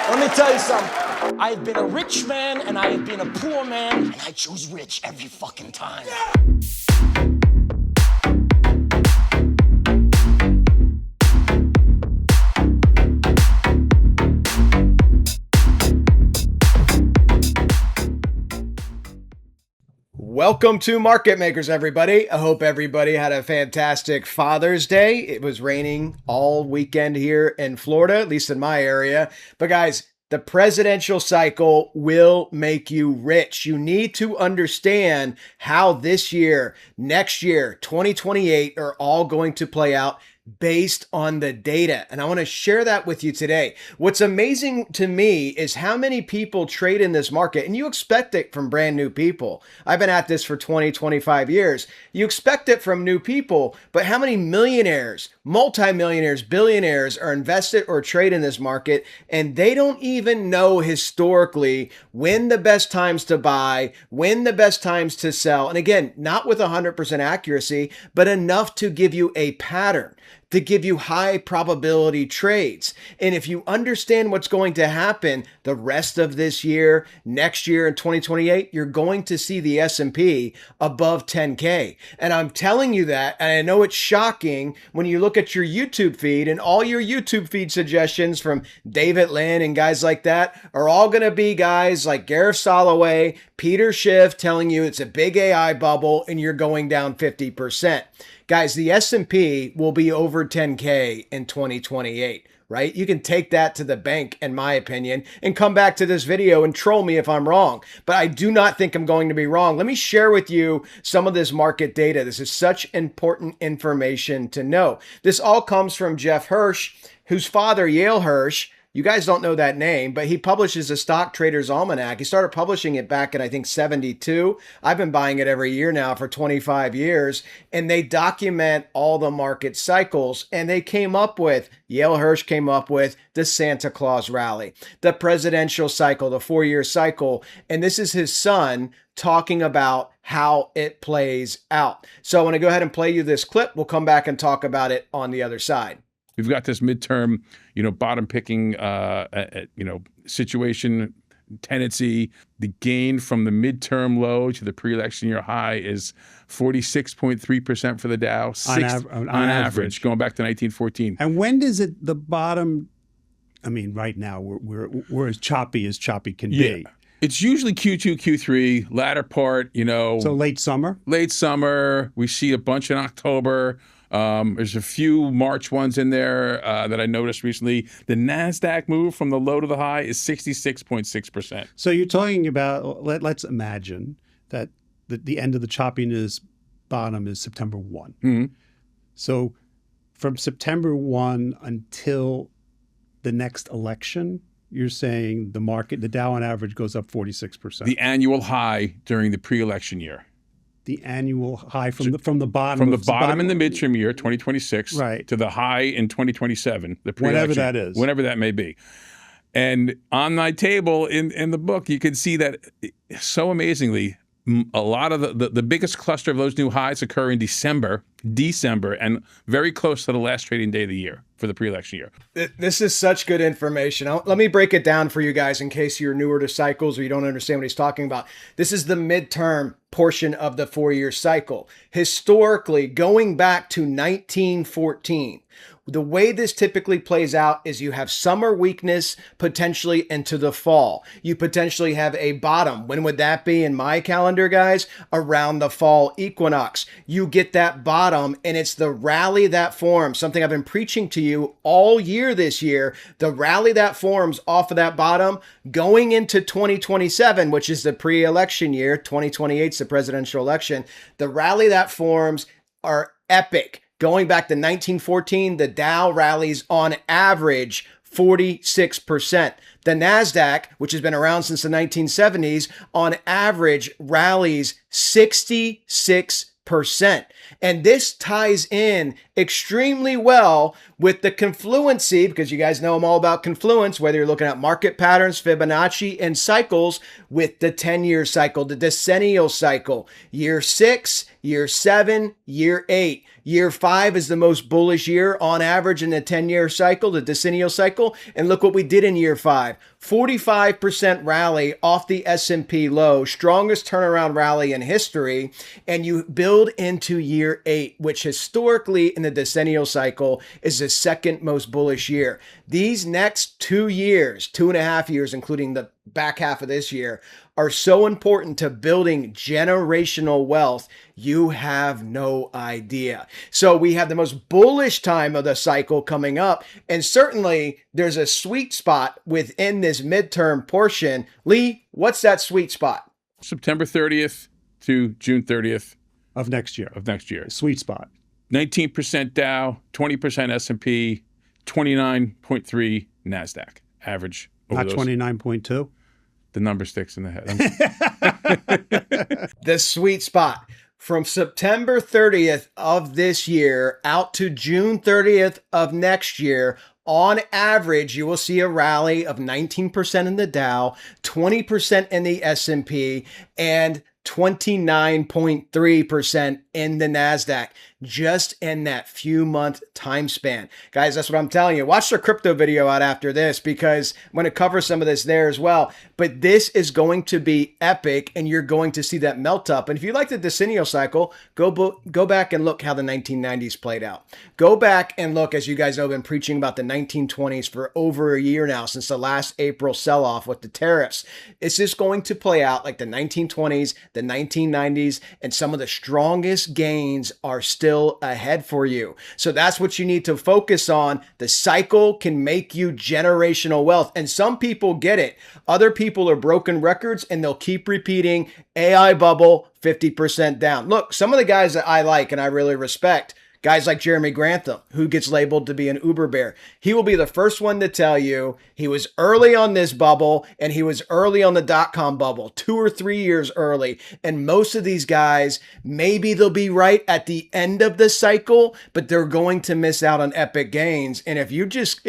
Let me tell you something. I've been a rich man and I have been a poor man, and I choose rich every fucking time. Welcome to Market Makers, everybody. I hope everybody had a fantastic Father's Day. It was raining all weekend here in Florida, at least in my area. But guys, the presidential cycle will make you rich. You need to understand how this year, next year, 2028 are all going to play out based on the data. And I want to share that with you today. What's amazing to me is how many people trade in this market, and you expect it from brand new people. I've been at this for 20, 25 years. You expect it from new people, but how many millionaires, multimillionaires, billionaires are invested or trade in this market, and they don't even know historically when the best times to buy, when the best times to sell. And again, not with 100% accuracy, but enough to give you a pattern, to give you high probability trades. And if you understand what's going to happen the rest of this year, next year in 2028, you're going to see the S&P above 10K. And I'm telling you that, and I know it's shocking when you look at your YouTube feed, and all your YouTube feed suggestions from David Lynn and guys like that are all going to be guys like Gareth Soloway, Peter Schiff telling you it's a big AI bubble and you're going down 50%. Guys, the S&P will be over 10K in 2028, right? You can take that to the bank, in my opinion, and come back to this video and troll me if I'm wrong. But I do not think I'm going to be wrong. Let me share with you some of this market data. This is such important information to know. This all comes from Jeff Hirsch, whose father, Yale Hirsch, you guys don't know that name, but he publishes a Stock Trader's Almanac. He started publishing it back in, I think, 72. I've been buying it every year now for 25 years. And they document all the market cycles. And they came up with, Yale Hirsch came up with the Santa Claus rally, the presidential cycle, the 4-year cycle. And this is his son talking about how it plays out. So I want to go ahead and play you this clip. We'll come back and talk about it on the other side. We've got this midterm, bottom picking, situation, tendency. The gain from the midterm low to the pre-election year high is 46.3% for the Dow, on average, going back to 1914. And when does it the bottom? I mean, right now we're as choppy can be. It's usually Q2, Q3, latter part. So late summer. Late summer. We see a bunch in October. There's a few March ones in there that I noticed recently. The NASDAQ move from the low to the high is 66.6%. So you're talking about, let's imagine that the end of the choppiness bottom is September 1. Mm-hmm. So from September 1 until the next election, you're saying the Dow on average goes up 46%. The annual high during the pre-election year. The annual high from the bottom. From the bottom in the midterm year, 2026, right, to the high in 2027, the pre-election. Whatever that is. Whenever that may be. And on my table in the book, you can see that so amazingly, a lot of the biggest cluster of those new highs occur in December, and very close to the last trading day of the year for the pre-election year. This is such good information. Let me break it down for you guys in case you're newer to cycles or you don't understand what he's talking about. This is the midterm portion of the 4-year cycle. Historically, going back to 1914, the way this typically plays out is you have summer weakness potentially into the fall. You potentially have a bottom. When would that be in my calendar, guys? Around the fall equinox. You get that bottom, and it's the rally that forms, something I've been preaching to you all year this year, the rally that forms off of that bottom going into 2027, which is the pre-election year. 2028 is the presidential election. The rally that forms are epic. Going back to 1914, the Dow rallies on average 46%. The NASDAQ, which has been around since the 1970s, on average rallies 66%. And this ties in extremely well with the confluency, because you guys know I'm all about confluence, whether you're looking at market patterns, Fibonacci, and cycles, with the 10-year cycle, the decennial cycle. Year 6, year 7, year 8. Year 5 is the most bullish year on average in the 10-year cycle, the decennial cycle. And look what we did in year 5. 45% rally off the S&P low, strongest turnaround rally in history. And you build into year 8, which historically in the decennial cycle is the second most bullish year. These next 2 years, 2.5 years, including the back half of this year, are so important to building generational wealth. You have no idea. So we have the most bullish time of the cycle coming up. And certainly there's a sweet spot within this midterm portion. Lee, what's that sweet spot? September 30th to June 30th Of next year. Sweet spot. 19% Dow, 20% S&P, 29.3 NASDAQ average. Not 29.2. The number sticks in the head. The sweet spot from September 30th of this year out to June 30th of next year. On average, you will see a rally of 19% in the Dow, 20% in the S&P, and 29.3% in the NASDAQ, just in that few month time span. Guys, that's what I'm telling you. Watch the crypto video out after this because I'm going to cover some of this there as well. But this is going to be epic and you're going to see that melt up. And if you like the decennial cycle, go back and look how the 1990s played out. Go back and look, as you guys know, I've been preaching about the 1920s for over a year now since the last April sell-off with the tariffs. It's just going to play out like the 1920s, the 1990s, and some of the strongest gains are still ahead for you. So that's what you need to focus on. The cycle can make you generational wealth. And some people get it. Other people are broken records and they'll keep repeating AI bubble 50% down. Look, some of the guys that I like and I really respect, guys like Jeremy Grantham, who gets labeled to be an Uber bear. He will be the first one to tell you he was early on this bubble and he was early on the dot-com bubble, 2 or 3 years early. And most of these guys, maybe they'll be right at the end of the cycle, but they're going to miss out on epic gains. And if you just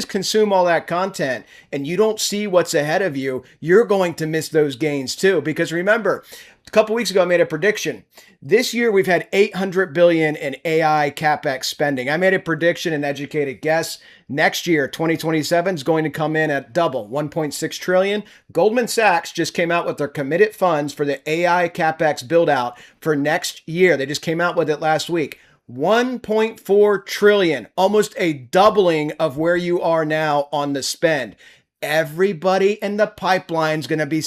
consume all that content and you don't see what's ahead of you, you're going to miss those gains too. Because remember, a couple weeks ago, I made a prediction. This year, we've had $800 billion in AI CapEx spending. I made a prediction, an educated guess. Next year, 2027 is going to come in at double, $1.6 trillion. Goldman Sachs just came out with their committed funds for the AI CapEx build out for next year. They just came out with it last week. 1.4 trillion, almost a doubling of where you are now on the spend. Everybody in the pipeline is going to be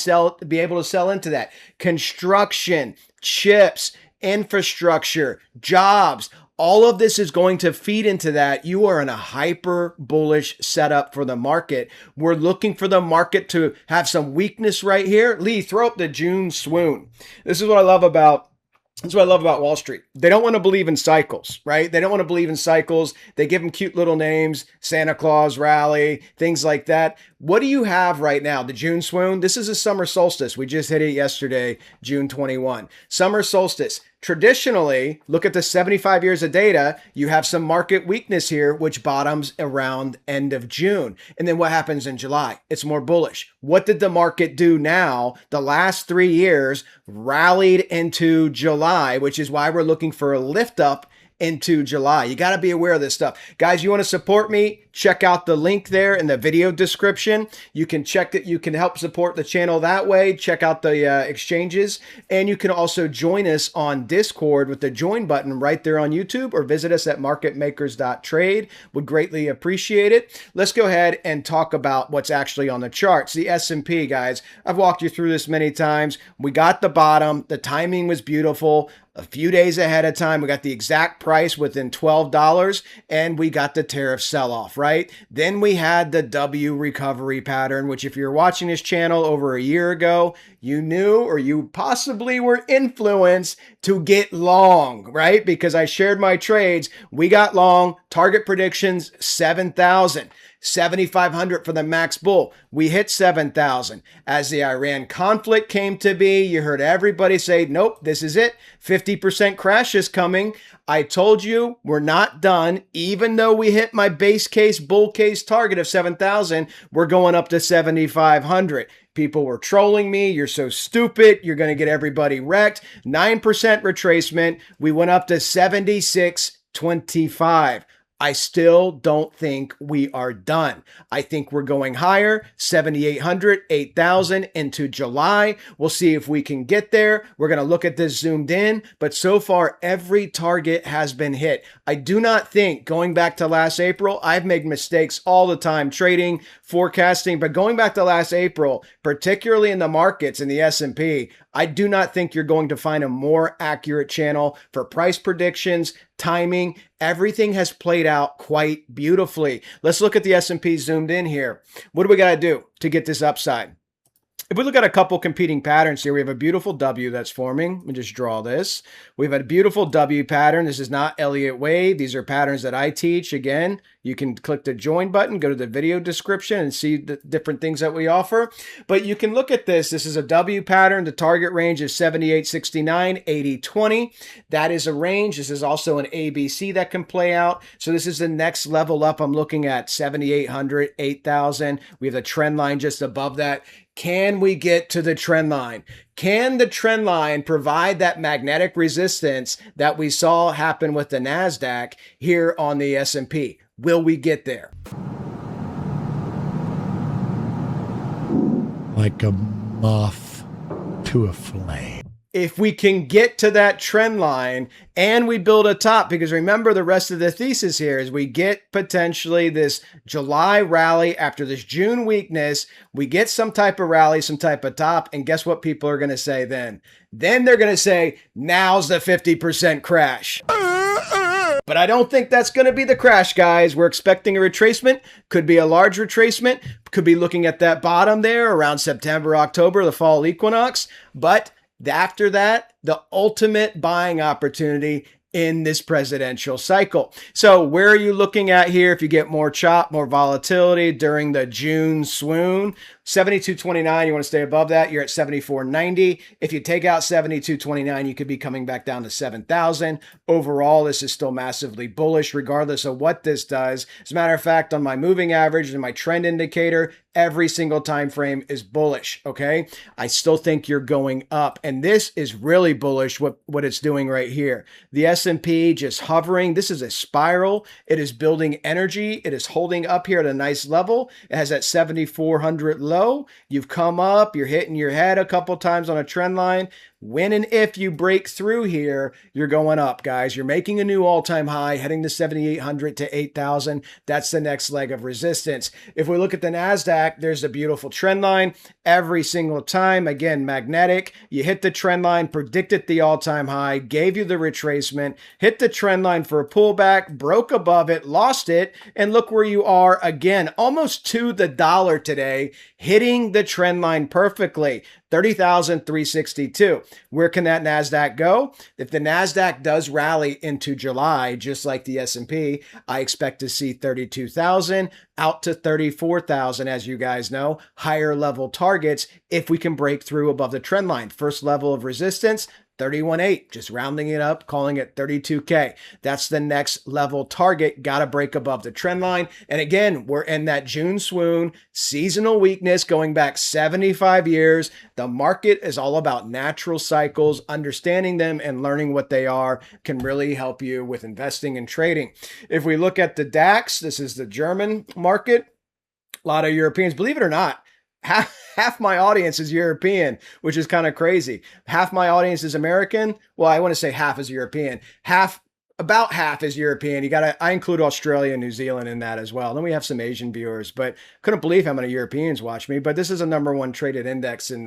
able to sell into that. Construction, chips, infrastructure, jobs, all of this is going to feed into that. You are in a hyper bullish setup for the market. We're looking for the market to have some weakness right here. Lee, throw up the June swoon. This is what I love about Wall Street. They don't want to believe in cycles, right? They don't want to believe in cycles. They give them cute little names, Santa Claus rally, things like that. What do you have right now? The June swoon? This is a summer solstice. We just hit it yesterday, June 21. Summer solstice. Traditionally, look at the 75 years of data, you have some market weakness here, which bottoms around end of June. And then what happens in July? It's more bullish. What did the market do now? The last 3 years rallied into July, which is why we're looking for a lift up into July. You got to be aware of this stuff. Guys, you want to support me? Check out the link there in the video description. You can check it. You can help support the channel that way. Check out the exchanges. And you can also join us on Discord with the join button right there on YouTube or visit us at marketmakers.trade. Would greatly appreciate it. Let's go ahead and talk about what's actually on the charts. The S&P, guys, I've walked you through this many times. We got the bottom. The timing was beautiful. A few days ahead of time, we got the exact price within $12 and we got the tariff sell-off, right? Then we had the W recovery pattern, which if you're watching this channel over a year ago, you knew or you possibly were influenced to get long, right? Because I shared my trades. We got long, target predictions, 7,000. 7,500 for the max bull. We hit 7,000. As the Iran conflict came to be, you heard everybody say, nope, this is it. 50% crash is coming. I told you we're not done. Even though we hit my base case, bull case target of 7,000, we're going up to 7,500. People were trolling me. You're so stupid. You're going to get everybody wrecked. 9% retracement. We went up to 76.25. I still don't think we are done. I think we're going higher, 7,800, 8,000 into July. We'll see if we can get there. We're going to look at this zoomed in, but so far every target has been hit. I do not think, going back to last April, I've made mistakes all the time trading, forecasting, but going back to last April, particularly in the markets in the S&P, I do not think you're going to find a more accurate channel for price predictions, timing. Everything has played out quite beautifully. Let's look at the S&P zoomed in here. What do we got to do to get this upside? If we look at a couple competing patterns here, we have a beautiful W that's forming. Let me just draw this. We've had a beautiful W pattern. This is not Elliott Wave. These are patterns that I teach. Again, you can click the join button, go to the video description and see the different things that we offer. But you can look at this. This is a W pattern. The target range is 78.69, 80.20. That is a range. This is also an ABC that can play out. So this is the next level up. I'm looking at 7,800, 8,000. We have the trend line just above that. Can we get to the trend line? Can the trend line provide that magnetic resistance that we saw happen with the NASDAQ here on the S&P? Will we get there? Like a moth to a flame. If we can get to that trend line and we build a top, because remember the rest of the thesis here is we get potentially this July rally after this June weakness, we get some type of rally, some type of top, and guess what people are going to say then? Then they're going to say, now's the 50% crash. But I don't think that's going to be the crash, guys. We're expecting a retracement. Could be a large retracement. Could be looking at that bottom there around September, October, the fall equinox. But after that, the ultimate buying opportunity in this presidential cycle. So where are you looking at here if you get more chop, more volatility during the June swoon? 72.29, you want to stay above that, you're at 74.90. If you take out 72.29, you could be coming back down to 7,000. Overall, this is still massively bullish regardless of what this does. As a matter of fact, on my moving average and my trend indicator, every single time frame is bullish, okay? I still think you're going up, and this is really bullish what it's doing right here. The S&P just hovering. This is a spiral. It is building energy. It is holding up here at a nice level. It has that 7,400 low. You've come up. You're hitting your head a couple times on a trend line. When and if you break through here, you're going up, guys. You're making a new all-time high, heading to 7,800 to 8,000. That's the next leg of resistance. If we look at the NASDAQ, there's a beautiful trend line every single time. Again, magnetic. You hit the trend line, predicted the all-time high, gave you the retracement, hit the trend line for a pullback, broke above it, lost it, and look where you are again, almost to the dollar today, hitting the trend line perfectly. 30,362. Where can that NASDAQ go? If the NASDAQ does rally into July, just like the S&P, I expect to see 32,000 out to 34,000, as you guys know, higher level targets if we can break through above the trend line. First level of resistance, 31.8, just rounding it up, calling it 32K. That's the next level target. Got to break above the trend line. And again, we're in that June swoon, seasonal weakness going back 75 years. The market is all about natural cycles. Understanding them and learning what they are can really help you with investing and trading. If we look at the DAX, this is the German market. A lot of Europeans, believe it or not, half my audience is European, which is kind of crazy. Half my audience is American. Well, I want to say half is European. About half is European. I include Australia and New Zealand in that as well. Then we have some Asian viewers, but couldn't believe how many Europeans watch me. But this is a #1 traded index in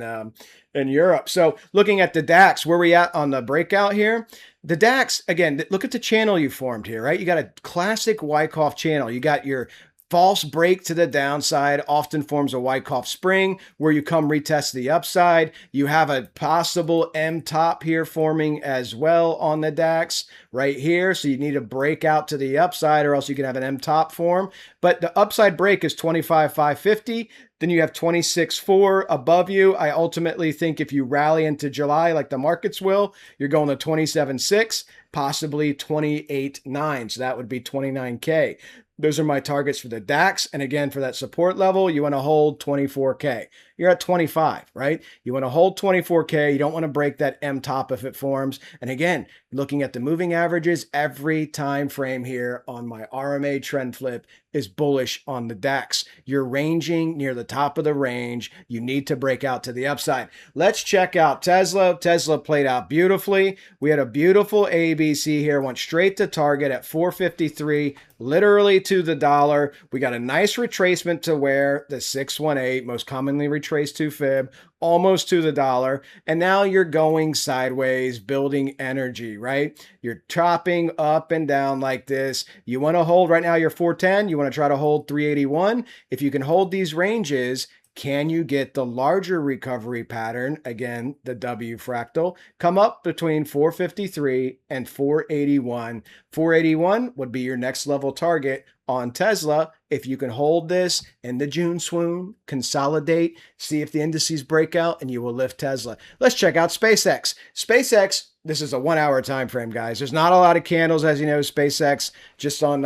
Europe. So looking at the DAX, where we at on the breakout here? The DAX, again, look at the channel you formed here, right? You got a classic Wyckoff channel. You got your false break to the downside, often forms a Wyckoff spring where you come retest the upside. You have a possible M top here forming as well on the DAX right here. So you need to break out to the upside or else you can have an M top form. But the upside break is 25,550. Then you have 26.4 above you. I ultimately think if you rally into July like the markets will, you're going to 27.6. possibly 28.9. So that would be 29K. Those are my targets for the DAX. And again, for that support level, you want to hold 24K. You're at 25, right? You want to hold 24K. You don't want to break that M top if it forms. And again, looking at the moving averages, every time frame here on my RMA trend flip is bullish on the DAX. You're ranging near the top of the range. You need to break out to the upside. Let's check out Tesla. Tesla played out beautifully. We had a beautiful ABC here, went straight to target at 453, literally to the dollar. We got a nice retracement to where the 618, most commonly retraced to fib, almost to the dollar. And now you're going sideways, building energy, right? You're chopping up and down like this. You want to hold right now, you're 410. You want to try to hold 381. If you can hold these ranges, can you get the larger recovery pattern? Again, the W fractal, come up between 453 and 481. 481 would be your next level target on Tesla. If you can hold this in the June swoon, consolidate, see if the indices break out, and you will lift Tesla. Let's check out SpaceX. SpaceX, this is a 1 hour time frame, guys. There's not a lot of candles, as you know. SpaceX just on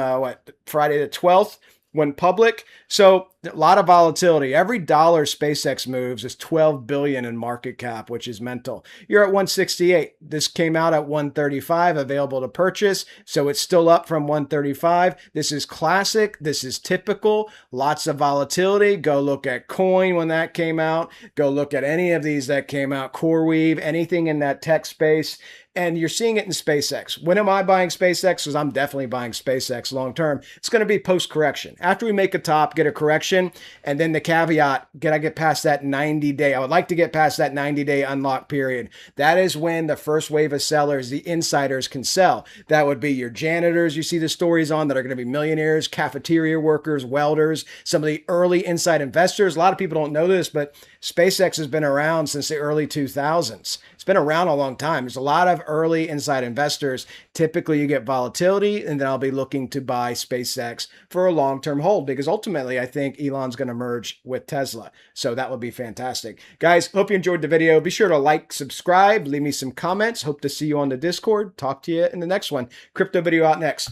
Friday the 12th. Went public. So a lot of volatility. Every dollar SpaceX moves is 12 billion in market cap, which is mental. You're at 168. This came out at 135, available to purchase. So it's still up from 135. This is classic. This is typical. Lots of volatility. Go look at Coin when that came out. Go look at any of these that came out. CoreWeave, anything in that tech space. And you're seeing it in SpaceX. When am I buying SpaceX? Because I'm definitely buying SpaceX long term. It's going to be post-correction. After we make a top, get a correction, and then the caveat, I get past that 90-day. I would like to get past that 90-day unlock period. That is when the first wave of sellers, the insiders, can sell. That would be your janitors you see the stories on that are going to be millionaires, cafeteria workers, welders, some of the early inside investors. A lot of people don't know this, but SpaceX has been around since the early 2000s. It's been around a long time. There's a lot of early inside investors. Typically, you get volatility, and then I'll be looking to buy SpaceX for a long-term hold because ultimately, I think Elon's going to merge with Tesla. So that would be fantastic. Guys, hope you enjoyed the video. Be sure to like, subscribe, leave me some comments. Hope to see you on the Discord. Talk to you in the next one. Crypto video out next.